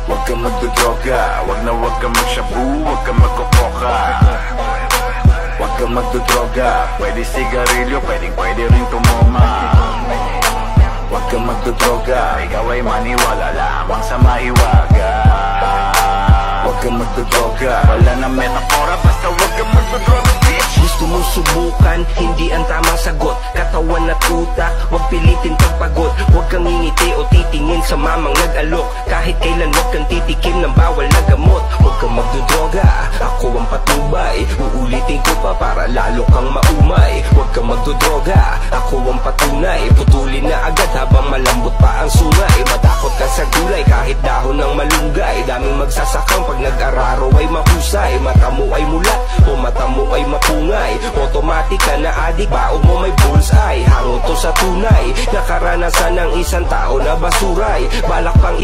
Huwag kang magdodroga, huwag kang magshabu, huwag kang magkokoka. Huwag kang magdodroga, pwede sigarilyo, pwede rin tumoma. Huwag kang magdodroga, ikaw ay maniwala lamang sa mahiwaga. Huwag kang magdodroga, wala na metafora, basta huwag kang magdodroga, bitch. Gusto mo subukan, hindi ang tamang sagot. Katawan na tuta, huwag pilitin pagpagod. Huwag kang ngingiti o titingin sa mamang nag-alok. Kahit kailan huwag kang titikim ng bawal na gamot. Huwag kang magdodroga, ako ang patubay. Uulitin ko pa para lalo kang maumay. Huwag kang magdodroga, ako ang patunay. Putulin na agad habang malambot pa ang sungay. Matakot ka sa gulay kahit dahon ng malunggay. Daming magsasakang pag nag-araro ay mahusay. Mata mo ay mulat o mata mo ay mapungay. Automatic ka na adik, baog mo may bullseye. Hango to sa tunay, nakaranasan ng isang tao na basuray. Balak pang